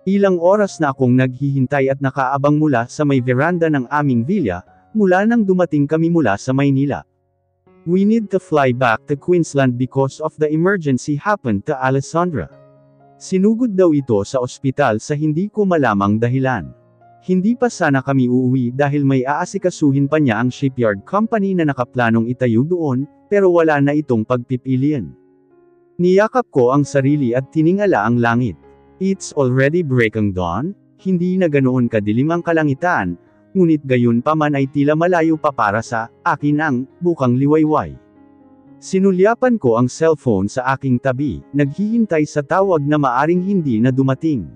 Ilang oras na akong naghihintay at nakaabang mula sa may veranda ng aming villa, mula nang dumating kami mula sa Maynila. We need to fly back to Queensland because of the emergency happened to Alessandra. Sinugod daw ito sa ospital sa hindi ko malamang dahilan. Hindi pa sana kami uuwi dahil may aasikasuhin pa niya ang shipyard company na nakaplanong itayo doon, pero wala na itong pagpipilian. Niyakap ko ang sarili at tiningala ang langit. It's already breaking dawn, hindi na ganoon kadilim ang kalangitan, ngunit gayon pa man ay tila malayo pa para sa akin ang bukang liwayway. Sinulyapan ko ang cellphone sa aking tabi, naghihintay sa tawag na maaring hindi na dumating.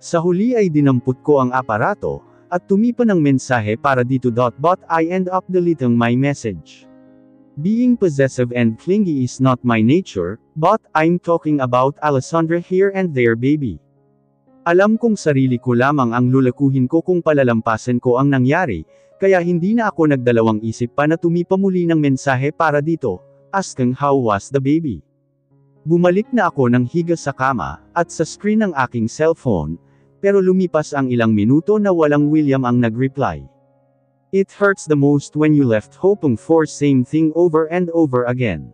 Sa huli ay dinampot ko ang aparato, at tumipa ng mensahe para dito. But I end up deleting my message. Being possessive and clingy is not my nature, but I'm talking about Alessandra here and there baby. Alam kong sarili ko lamang ang lulakuhin ko kung palalampasin ko ang nangyari, kaya hindi na ako nagdalawang isip pa na tumipa muli ng mensahe para dito, asking how was the baby. Bumalik na ako ng higa sa kama, at sa screen ng aking cellphone, pero lumipas ang ilang minuto na walang William ang nag-reply. It hurts the most when you left hoping for same thing over and over again.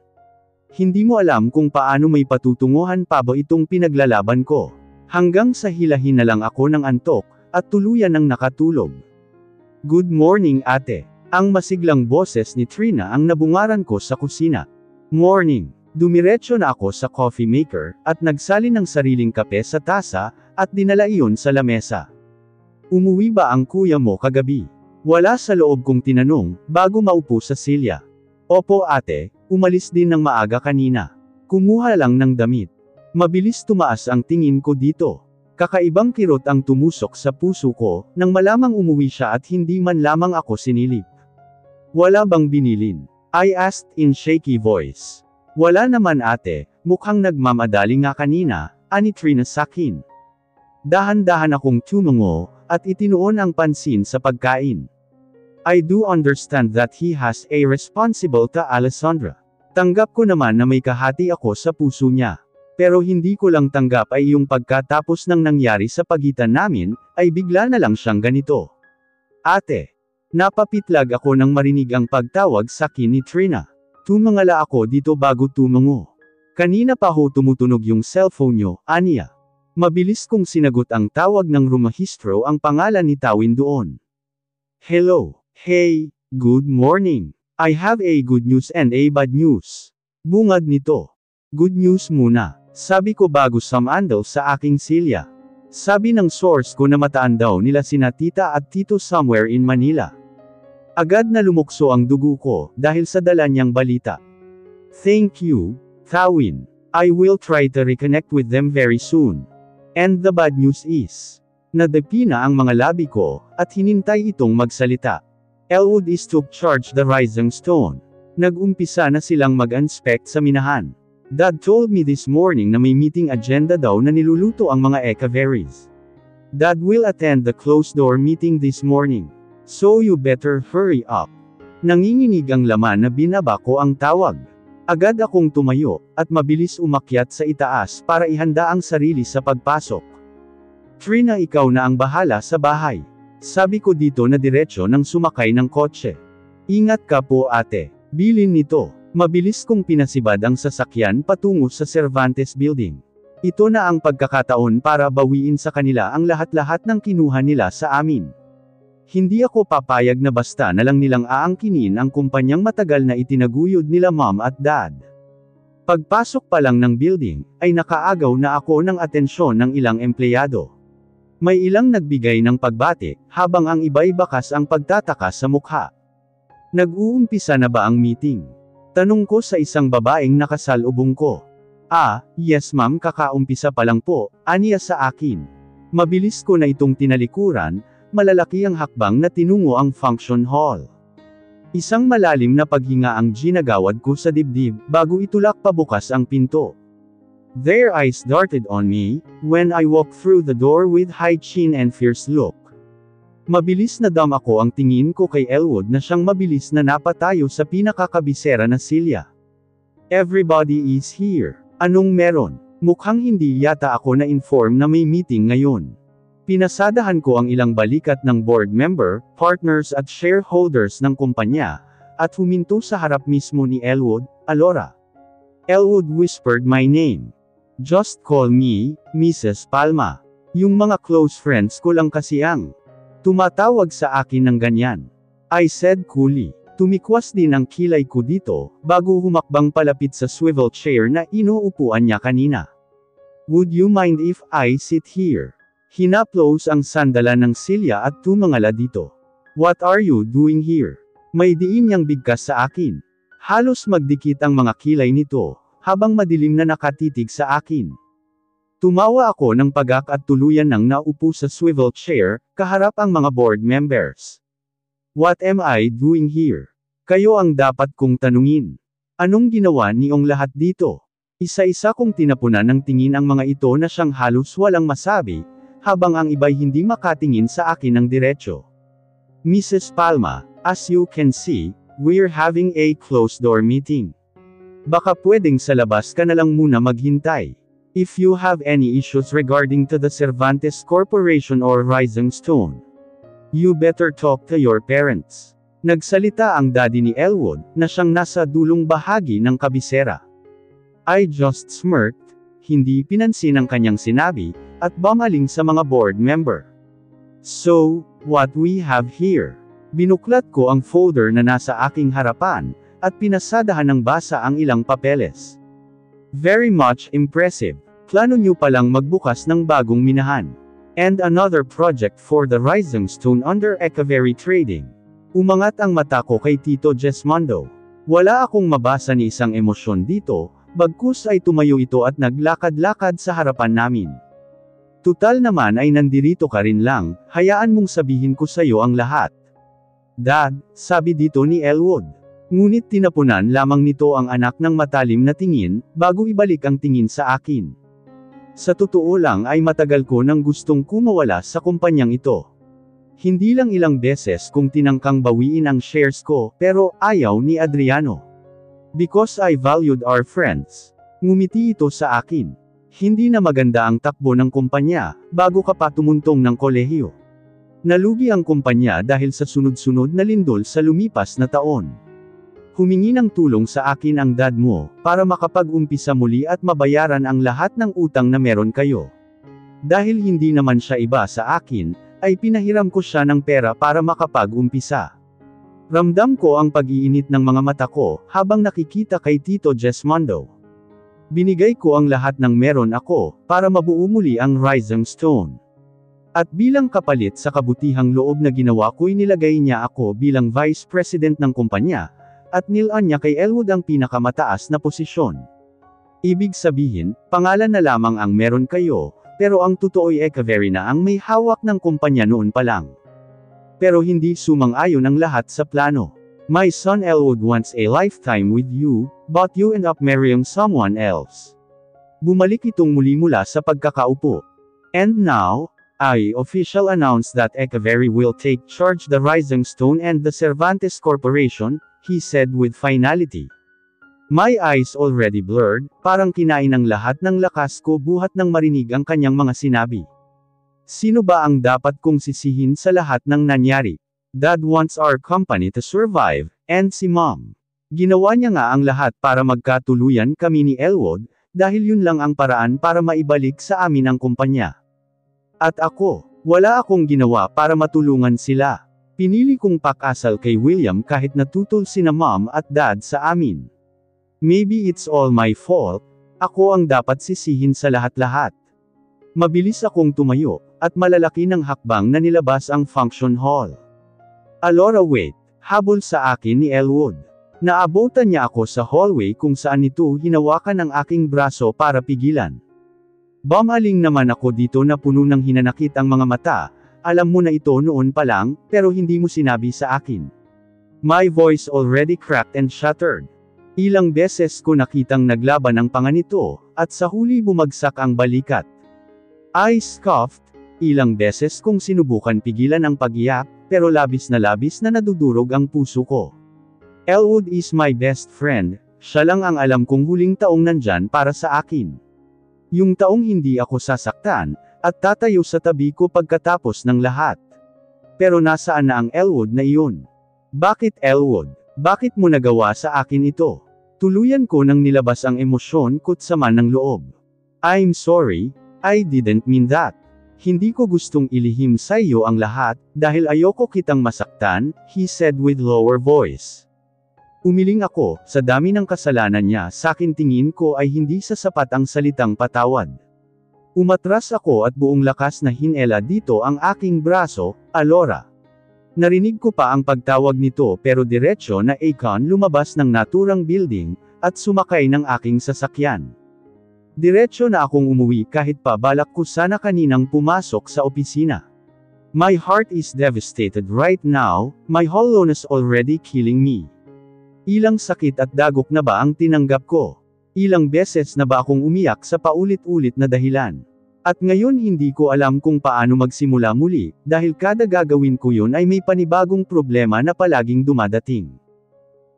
Hindi mo alam kung paano may patutunguhan pa ba itong pinaglalaban ko. Hanggang sa hilahin na lang ako ng antok, at tuluyan ng nakatulog. Good morning ate. Ang masiglang boses ni Trina ang nabungaran ko sa kusina. Morning. Dumiretso na ako sa coffee maker, at nagsalin ng sariling kape sa tasa, at dinala iyon sa lamesa. Umuwi ba ang kuya mo kagabi? Wala sa loob kong tinanong, bago maupo sa silya. Opo ate, umalis din ng maaga kanina. Kumuha lang ng damit. Mabilis tumaas ang tingin ko dito. Kakaibang kirot ang tumusok sa puso ko, nang malamang umuwi siya at hindi man lamang ako sinilip. Wala bang binilin? I asked in shaky voice. Wala naman ate, mukhang nagmamadali nga kanina, ani Trina sakin. Dahan-dahan akong tumungo, at itinuon ang pansin sa pagkain. I do understand that he has a responsible to Alessandra. Tanggap ko naman na may kahati ako sa puso niya. Pero hindi ko lang tanggap ay yung pagkatapos ng nangyari sa pagitan namin, ay bigla na lang siyang ganito. Ate. Napapitlag ako nang marinig ang pagtawag sa akin ni Trina. Tumangala ako dito bago tumungo. Kanina pa ho tumutunog yung cellphone nyo, aniya. Mabilis kong sinagot ang tawag ng rumahistro ang pangalan ni Tawin doon. Hello, hey, good morning. I have a good news and a bad news. Bungad nito. Good news muna, sabi ko bago sumandal sa aking silya. Sabi ng source ko na mataan daw nila sina tita at tito somewhere in Manila. Agad na lumukso ang dugo ko, dahil sa dala niyang balita. Thank you, Tawin. I will try to reconnect with them very soon. And the bad news is, nadapi na ang mga labi ko, at hinintay itong magsalita. Elwood is took charge the rising stone. Nag-umpisa na silang mag-inspect sa minahan. Dad told me this morning na may meeting agenda daw na niluluto ang mga Echeverries. Dad will attend the closed-door meeting this morning. So you better hurry up. Nanginginig ang laman na binaba ko ang tawag. Agad akong tumayo, at mabilis umakyat sa itaas para ihanda ang sarili sa pagpasok. Trina, ikaw na ang bahala sa bahay. Sabi ko dito na diretsyo nang sumakay ng kotse. Ingat ka po ate. Bilin nito. Mabilis kong pinasibad ang sasakyan patungo sa Cervantes Building. Ito na ang pagkakataon para bawiin sa kanila ang lahat-lahat ng kinuha nila sa amin. Hindi ako papayag na basta na lang nilang aangkinin ang kumpanyang matagal na itinaguyod nila mom at dad. Pagpasok pa lang ng building, ay nakaagaw na ako ng atensyon ng ilang empleyado. May ilang nagbigay ng pagbati, habang ang iba'y bakas ang pagtataka sa mukha. Nag-uumpisa na ba ang meeting? Tanong ko sa isang babaeng nakasalubong ko. Yes ma'am, kakaumpisa pa lang po, aniya sa akin. Mabilis ko na itong tinalikuran, malalaki ang hakbang na tinungo ang function hall. Isang malalim na paghinga ang ginagawad ko sa dibdib, bago itulak pabukas ang pinto. Their eyes darted on me, when I walked through the door with high chin and fierce look. Mabilis na dam ako ang tingin ko kay Elwood na siyang mabilis na napatayo sa pinakakabisera na silya. Everybody is here. Anong meron? Mukhang hindi yata ako na-inform na may meeting ngayon. Pinasadahan ko ang ilang balikat ng board member, partners at shareholders ng kumpanya, at huminto sa harap mismo ni Elwood, Alora. Elwood whispered my name. Just call me, Mrs. Palma. Yung mga close friends ko lang kasi ang tumatawag sa akin ng ganyan. I said coolly. Tumikwas din ang kilay ko dito, bago humakbang palapit sa swivel chair na inuupuan niya kanina. Would you mind if I sit here? Hinaplos ang sandalan ng Celia at tumangala dito. What are you doing here? May diin niyang bigkas sa akin. Halos magdikit ang mga kilay nito, habang madilim na nakatitig sa akin. Tumawa ako ng pagak at tuluyan nang naupo sa swivel chair, kaharap ang mga board members. What am I doing here? Kayo ang dapat kong tanungin. Anong ginawa niyong lahat dito? Isa-isa kong tinapunan ng tingin ang mga ito na siyang halos walang masabi, habang ang iba'y hindi makatingin sa akin ng diretsyo. Mrs. Palma, as you can see, we're having a closed-door meeting. Baka pwedeng sa labas ka na lang muna maghintay. If you have any issues regarding to the Cervantes Corporation or Rising Stone, you better talk to your parents. Nagsalita ang daddy ni Elwood, na siyang nasa dulong bahagi ng kabisera. I just smirked, hindi pinansin ang kanyang sinabi, at bumaling sa mga board member. So, what we have here? Binuklat ko ang folder na nasa aking harapan, at pinasadahan ng basa ang ilang papeles. Very much impressive. Plano niyo palang magbukas ng bagong minahan. And another project for the Rising Stone under Echeverry Trading. Umangat ang mata ko kay Tito Jesmondo. Wala akong mabasa ni isang emosyon dito, bagkus ay tumayo ito at naglakad-lakad sa harapan namin. Tutal naman ay nandirito ka rin lang, hayaan mong sabihin ko sa'yo ang lahat. Dad, sabi dito ni Elwood. Ngunit tinapunan lamang nito ang anak ng matalim na tingin, bago ibalik ang tingin sa akin. Sa totoo lang ay matagal ko nang gustong kumawala sa kumpanyang ito. Hindi lang ilang beses kung tinangkang bawiin ang shares ko, pero ayaw ni Adriano. Because I valued our friends. Ngumiti ito sa akin. Hindi na maganda ang takbo ng kumpanya, bago ka pa tumuntong ng kolehiyo. Nalugi ang kumpanya dahil sa sunod-sunod na lindol sa lumipas na taon. Humingi ng tulong sa akin ang dad mo, para makapag-umpisa muli at mabayaran ang lahat ng utang na meron kayo. Dahil hindi naman siya iba sa akin, ay pinahiram ko siya ng pera para makapag-umpisa. Ramdam ko ang pag-iinit ng mga mata ko, habang nakikita kay Tito Jesmondo. Binigay ko ang lahat ng meron ako, para mabuo muli ang Rising Stone. At bilang kapalit sa kabutihang loob na ginawa ko'y nilagay niya ako bilang Vice President ng kumpanya, at nilaan niya kay Elwood ang pinakamataas na posisyon. Ibig sabihin, pangalan na lamang ang meron kayo, pero ang totoo'y Echeverry na ang may hawak ng kumpanya noon pa lang. Pero hindi sumang-ayon ang lahat sa plano. My son Elwood wants a lifetime with you, but you end up marrying someone else. Bumalik itong muli mula sa pagkakaupo. And now, I officially announce that Echeverry will take charge the Rising Stone and the Cervantes Corporation, he said with finality. My eyes already blurred, parang kinain ang lahat ng lakas ko buhat nang marinig ang kanyang mga sinabi. Sino ba ang dapat kong sisihin sa lahat ng nangyari? Dad wants our company to survive, and si Mom. Ginawa niya nga ang lahat para magkatuluyan kami ni Elwood, dahil yun lang ang paraan para maibalik sa amin ang kumpanya. At ako, wala akong ginawa para matulungan sila. Pinili kong pakasal kay William kahit natutol sina Mom at Dad sa amin. Maybe it's all my fault, ako ang dapat sisihin sa lahat-lahat. Mabilis akong tumayo, at malalaki ng hakbang na nilabas ang function hall. Alora wait, habol sa akin ni Elwood. Naabutan niya ako sa hallway kung saan ito hinawakan ng aking braso para pigilan. Bumaling naman ako dito na puno ng hinanakit ang mga mata. Alam mo na ito noon pa lang, pero hindi mo sinabi sa akin. My voice already cracked and shattered. Ilang beses ko nakitang naglaban ang panga nito, at sa huli bumagsak ang balikat. I scoffed, ilang beses kong sinubukan pigilan ang pag-iyak, pero labis na nadudurog ang puso ko. Elwood is my best friend, siya lang ang alam kong huling taong nandyan para sa akin. Yung taong hindi ako sasaktan, at tatayo sa tabi ko pagkatapos ng lahat. Pero nasaan na ang Elwood na iyon? Bakit Elwood? Bakit mo nagawa sa akin ito? Tuluyan ko nang nilabas ang emosyon ko't sama ng loob. I'm sorry, I didn't mean that. Hindi ko gustong ilihim sa iyo ang lahat, dahil ayoko kitang masaktan, he said with lower voice. Umiling ako, sa dami ng kasalanan niya sakin tingin ko ay hindi sasapat ang salitang patawad. Umatras ako at buong lakas na hinela dito ang aking braso, Alora. Narinig ko pa ang pagtawag nito pero diretsyo na Akon lumabas ng naturang building, at sumakay ng aking sasakyan. Diretsyo na akong umuwi kahit pa balak ko sana kaninang pumasok sa opisina. My heart is devastated right now, my hollowness already killing me. Ilang sakit at dagok na ba ang tinanggap ko? Ilang beses na ba akong umiyak sa paulit-ulit na dahilan? At ngayon hindi ko alam kung paano magsimula muli, dahil kada gagawin ko yun ay may panibagong problema na palaging dumadating.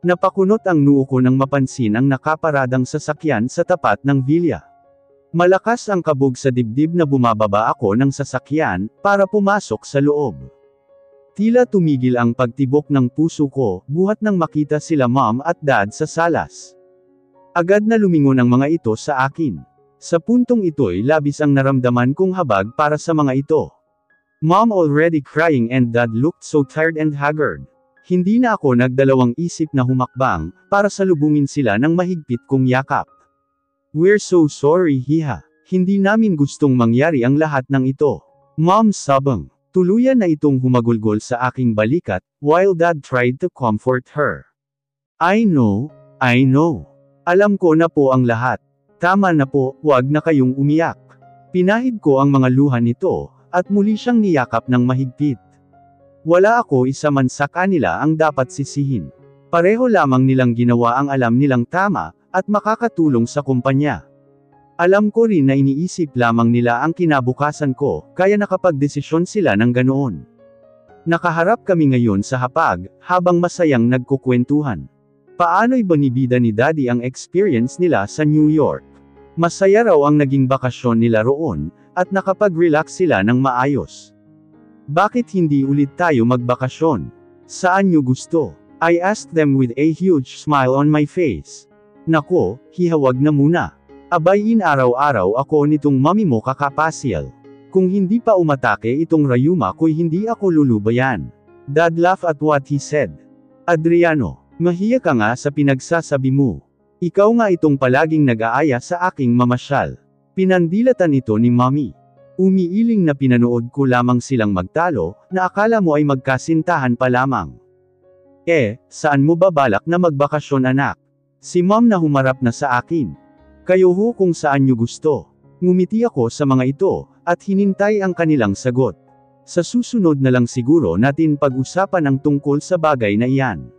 Napakunot ang noo ko nang mapansin ang nakaparadang sasakyan sa tapat ng villa. Malakas ang kabog sa dibdib na bumababa ako ng sasakyan, para pumasok sa loob. Tila tumigil ang pagtibok ng puso ko, buhat nang makita sila mom at dad sa salas. Agad na lumingon ang mga ito sa akin. Sa puntong ito'y labis ang naramdaman kong habag para sa mga ito. Mom already crying and dad looked so tired and haggard. Hindi na ako nagdalawang isip na humakbang, para salubungin sila ng mahigpit kong yakap. We're so sorry hiha. Hindi namin gustong mangyari ang lahat ng ito. Mom sabang. Tuluyan na itong humagulgol sa aking balikat, while dad tried to comfort her. I know. Alam ko na po ang lahat. Tama na po, huwag na kayong umiyak. Pinahid ko ang mga luha nito, at muli siyang niyakap ng mahigpit. Wala ako isa man sa kanila ang dapat sisihin. Pareho lamang nilang ginawa ang alam nilang tama, at makakatulong sa kumpanya. Alam ko rin na iniisip lamang nila ang kinabukasan ko, kaya nakapagdesisyon sila ng ganoon. Nakaharap kami ngayon sa hapag, habang masayang nagkukwentuhan. Paano'y banibida ni Daddy ang experience nila sa New York? Masaya raw ang naging bakasyon nila roon, at nakapag-relax sila ng maayos. Bakit hindi ulit tayo magbakasyon? Saan nyo gusto? I asked them with a huge smile on my face. Nako, hihawag na muna. Abay araw-araw ako nitong mami mo kakapasyal. Kung hindi pa umatake itong rayuma ko'y hindi ako lulubayan. Dad laughed at what he said. Adriano, mahiya ka nga sa pinagsasabi mo. Ikaw nga itong palaging nag-aaya sa aking mamasyal. Pinandilatan ito ni mami. Umiiling na pinanood ko lamang silang magtalo, na akala mo ay magkasintahan pa lamang. Saan mo ba balak na magbakasyon anak? Si mom na humarap na sa akin. Kayo ho kung saan nyo gusto. Ngumiti ako sa mga ito, at hinintay ang kanilang sagot. Sa susunod na lang siguro natin pag-usapan ang tungkol sa bagay na iyan.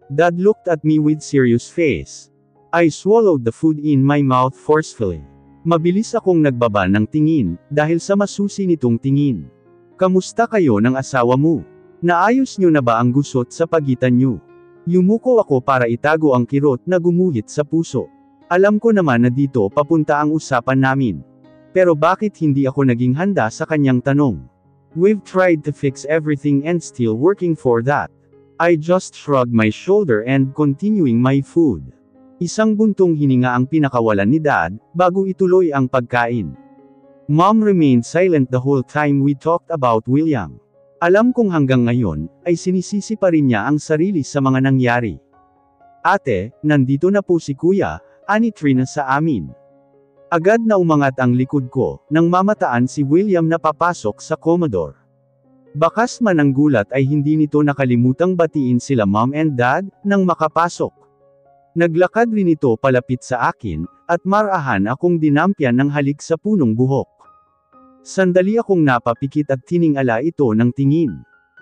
Dad looked at me with serious face. I swallowed the food in my mouth forcefully. Mabilis akong nagbaba ng tingin, dahil sa masusi nitong tingin. Kamusta kayo ng asawa mo? Naayos nyo na ba ang gusot sa pagitan nyo? Yumuko ako para itago ang kirot na gumuhit sa puso. Alam ko naman na dito papunta ang usapan namin. Pero bakit hindi ako naging handa sa kanyang tanong? We've tried to fix everything and still working for that. I just shrugged my shoulder and continuing my food. Isang buntong hininga ang pinakawalan ni Dad, bago ituloy ang pagkain. Mom remained silent the whole time we talked about William. Alam kong hanggang ngayon, ay sinisisi pa rin niya ang sarili sa mga nangyari. Ate, nandito na po si Kuya, ani Trina sa amin. Agad na umangat ang likod ko, nang mamataan si William na papasok sa Commodore. Bakas man ang gulat ay hindi nito nakalimutang batiin sila Mom and Dad, nang makapasok. Naglakad rin ito palapit sa akin, at marahan akong dinampyan ng halik sa punong buhok. Sandali akong napapikit at tiningala ito ng tingin.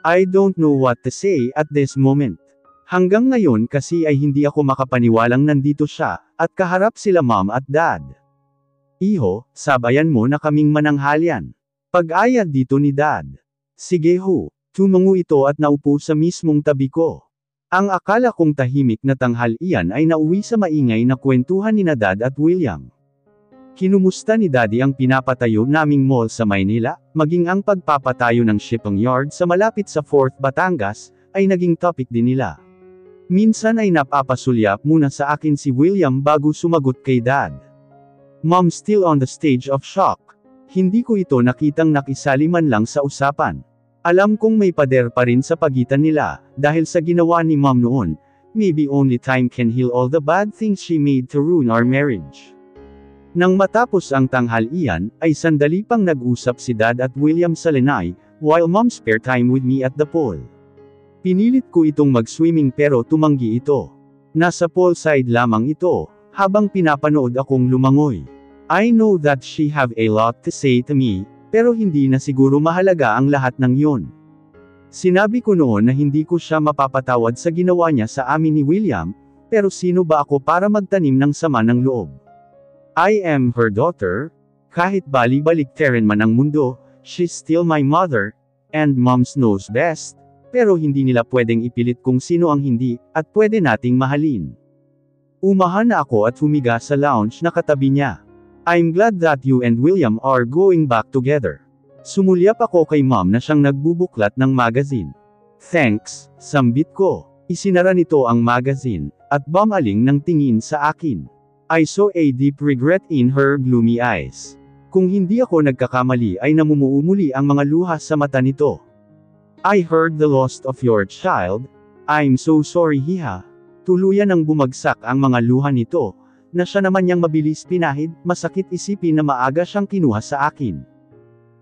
I don't know what to say at this moment. Hanggang ngayon kasi ay hindi ako makapaniwalang nandito siya, at kaharap sila Mom at Dad. Iho, sabayan mo na kaming mananghalyan. Pag-aya dito ni Dad. Sige ho, tumango ito at naupo sa mismong tabi ko. Ang akala kong tahimik na tanghalian ay nauwi sa maingay na kwentuhan ni Dad at William. Kinumusta ni Daddy ang pinapatayo naming mall sa Maynila, maging ang pagpapatayo ng shipping yard sa malapit sa 4th Batangas, ay naging topic din nila. Minsan ay napapasulyap muna sa akin si William bago sumagot kay Dad. Mom still on the stage of shock. Hindi ko ito nakitang nakisali man lang sa usapan. Alam kong may pader pa rin sa pagitan nila, dahil sa ginawa ni Mom noon, maybe only time can heal all the bad things she made to ruin our marriage. Nang matapos ang tanghalian, ay sandali pang nag-usap si Dad at William sa lanai, while Mom spare time with me at the pool. Pinilit ko itong mag-swimming pero tumanggi ito. Nasa poolside lamang ito, habang pinapanood akong lumangoy. I know that she have a lot to say to me, pero hindi na siguro mahalaga ang lahat ng yun. Sinabi ko noon na hindi ko siya mapapatawad sa ginawa niya sa amin ni William, pero sino ba ako para magtanim ng sama ng loob? I am her daughter. Kahit bali-baliktaran man ang mundo, she's still my mother, and Moms knows best, pero hindi nila pwedeng ipilit kung sino ang hindi, at pwede nating mahalin. Umahan na ako at humiga sa lounge na katabi niya. I'm glad that you and William are going back together. Sumulyap ako kay Mom na siyang nagbubuklat ng magazine. Thanks, sambit ko. Isinara nito ang magazine, at bumaling ng tingin sa akin. I saw a deep regret in her gloomy eyes. Kung hindi ako nagkakamali ay namumuumuli ang mga luha sa mata nito. I heard the loss of your child. I'm so sorry hiha. Tuluyan ang bumagsak ang mga luha nito, na siya naman niyang mabilis pinahid, masakit isipin na maaga siyang kinuha sa akin.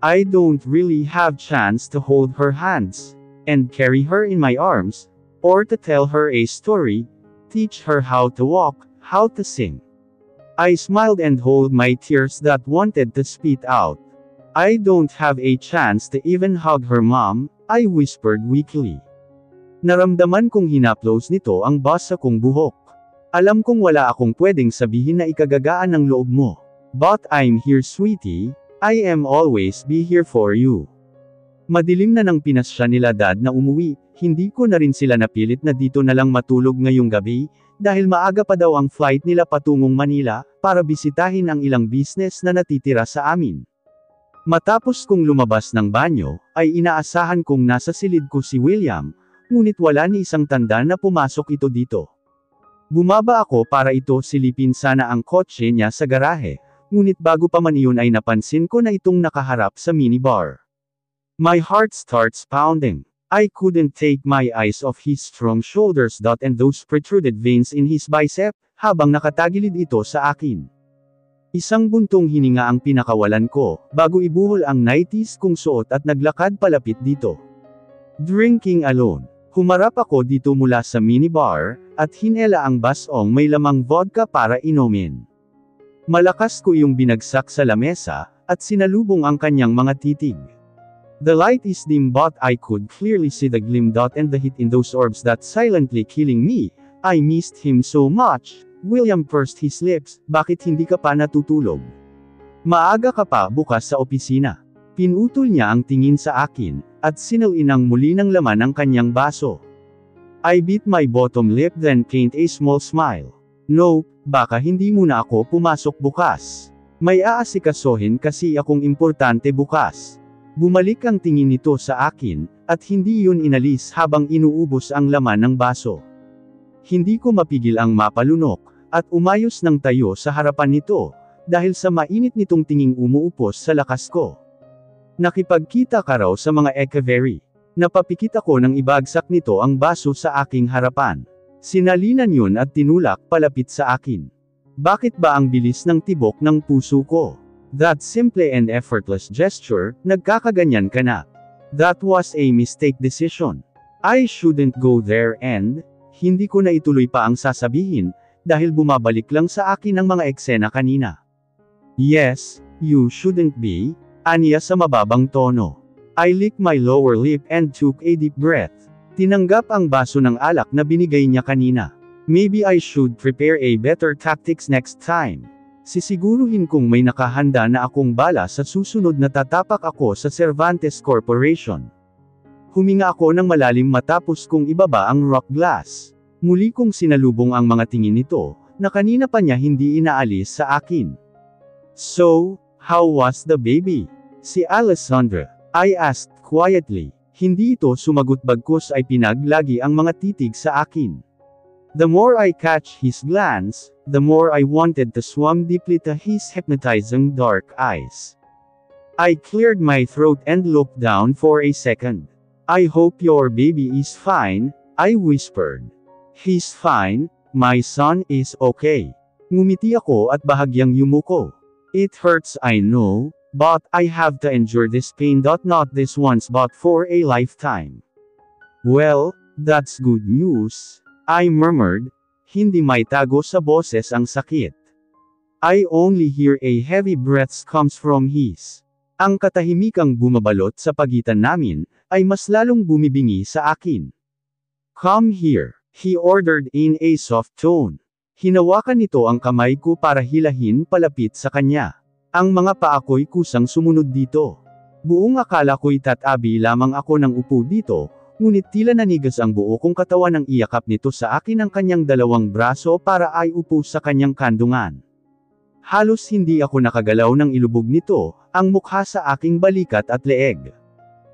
I don't really have chance to hold her hands, and carry her in my arms, or to tell her a story, teach her how to walk, how to sing. I smiled and hold my tears that wanted to spit out. I don't have a chance to even hug her mom, I whispered weakly. Naramdaman kong hinaplos nito ang basa kong buhok. Alam kong wala akong pwedeng sabihin na ikagagaan ng loob mo. But I'm here sweetie, I am always be here for you. Madilim na nang pinasya nila Dad na umuwi, hindi ko na rin sila napilit na dito na lang matulog ngayong gabi, dahil maaga pa daw ang flight nila patungong Manila, para bisitahin ang ilang business na natitira sa amin. Matapos kong lumabas ng banyo, ay inaasahan kong nasa silid ko si William, ngunit wala ni isang tanda na pumasok ito dito. Bumaba ako para ito silipin sana ang kotse niya sa garahe, ngunit bago pa man iyon ay napansin ko na itong nakaharap sa minibar. My heart starts pounding. I couldn't take my eyes off his strong shoulders and those protruded veins in his bicep, habang nakatagilid ito sa akin. Isang buntong hininga ang pinakawalan ko, bago ibuhol ang 90s kong suot at naglakad palapit dito. Drinking alone. Humarap ako dito mula sa minibar, at hinela ang basong may lamang vodka para inumin. Malakas ko yung binagsak sa lamesa, at sinalubong ang kanyang mga titig. The light is dim but I could clearly see the gleam and the heat in those orbs that silently killing me. I missed him so much. William pursed his lips, bakit hindi ka pa natutulog? Maaga ka pa bukas sa opisina. Pinutol niya ang tingin sa akin, at sinalin muli ng laman ang kanyang baso. I bit my bottom lip then paint a small smile. No, baka hindi muna ako pumasok bukas. May aasikasohin kasi akong importante bukas. Bumalik ang tingin nito sa akin, at hindi yun inalis habang inuubos ang laman ng baso. Hindi ko mapigil ang mapalunok, at umayos ng tayo sa harapan nito, dahil sa mainit nitong tinging umuupos sa lakas ko. Nakipagkita ka raw sa mga Echeverry. Napapikit ako nang ibagsak nito ang baso sa aking harapan. Sinalinan yun at tinulak palapit sa akin. Bakit ba ang bilis ng tibok ng puso ko? That simple and effortless gesture, nagkakaganyan ka na. That was a mistake decision. I shouldn't go there and, hindi ko na ituloy pa ang sasabihin, dahil bumabalik lang sa akin ang mga eksena kanina. Yes, you shouldn't be, aniya sa mababang tono. I licked my lower lip and took a deep breath. Tinanggap ang baso ng alak na binigay niya kanina. Maybe I should prepare a better tactics next time. Sisiguruhin kong may nakahanda na akong bala sa susunod na tatapak ako sa Cervantes Corporation. Huminga ako ng malalim matapos kong ibaba ang rock glass. Muli kong sinalubong ang mga tingin nito, na kanina pa niya hindi inaalis sa akin. So, how was the baby? Si Alessandra. I asked quietly. Hindi ito sumagot bagkus ay pinaglagi ang mga titig sa akin. The more I catch his glance, the more I wanted to swim deeply to his hypnotizing dark eyes. I cleared my throat and looked down for a second. I hope your baby is fine, I whispered. He's fine, my son is okay. Ngumiti ako at bahagyang yumuko. It hurts I know, but I have to endure this pain. Not this once but for a lifetime. Well, that's good news, I murmured, hindi maitago sa boses ang sakit. I only hear a heavy breath comes from his. Ang katahimikang bumabalot sa pagitan namin, ay mas lalong bumibingi sa akin. Come here, he ordered in a soft tone. Hinawakan nito ang kamay ko para hilahin palapit sa kanya. Ang mga paa ko'y kusang sumunod dito. Buong akala ko'y tatabi lamang ako ng upo dito, ngunit tila nanigas ang buo kong katawan ng iyakap nito sa akin ang kanyang dalawang braso para ay upo sa kanyang kandungan. Halos hindi ako nakagalaw ng ilubog nito, ang mukha sa aking balikat at leeg.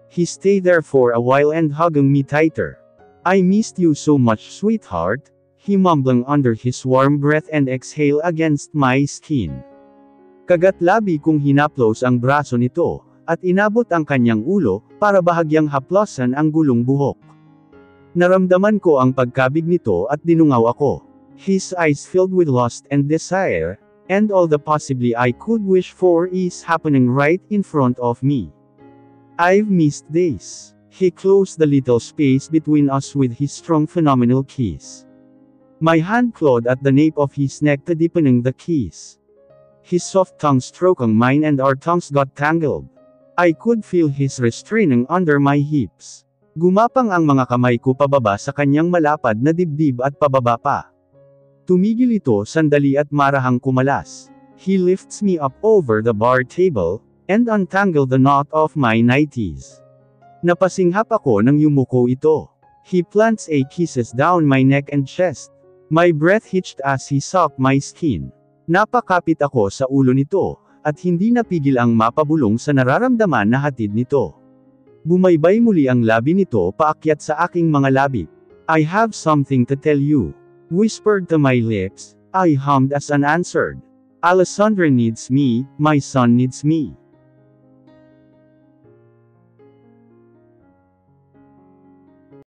He stayed there for a while and hugging me tighter. I missed you so much, sweetheart, he mumbled under his warm breath and exhale against my skin. Kagat-labi kong hinaplos ang braso nito, at inabot ang kanyang ulo, para bahagyang haplosan ang gulong buhok. Naramdaman ko ang pagkabig nito at dinungaw ako. His eyes filled with lust and desire, and all the possibly I could wish for is happening right in front of me. I've missed this. He closed the little space between us with his strong phenomenal kiss. My hand clawed at the nape of his neck to deepening the kiss. His soft tongue stroked mine and our tongues got tangled. I could feel his restraining under my hips. Gumapang ang mga kamay ko pababa sa kanyang malapad na dibdib at pababa pa. Tumigil ito sandali at marahang kumalas. He lifts me up over the bar table, and untangled the knot of my nighties. Napasinghap ako nang yumuko ito. He plants a kisses down my neck and chest. My breath hitched as he sucked my skin. Napakapit ako sa ulo nito, at hindi napigil ang mapabulong sa nararamdaman na hatid nito. Bumaybay muli ang labi nito paakyat sa aking mga labi. I have something to tell you, whispered to my lips. I hummed as an answered. Alessandra needs me, my son needs me.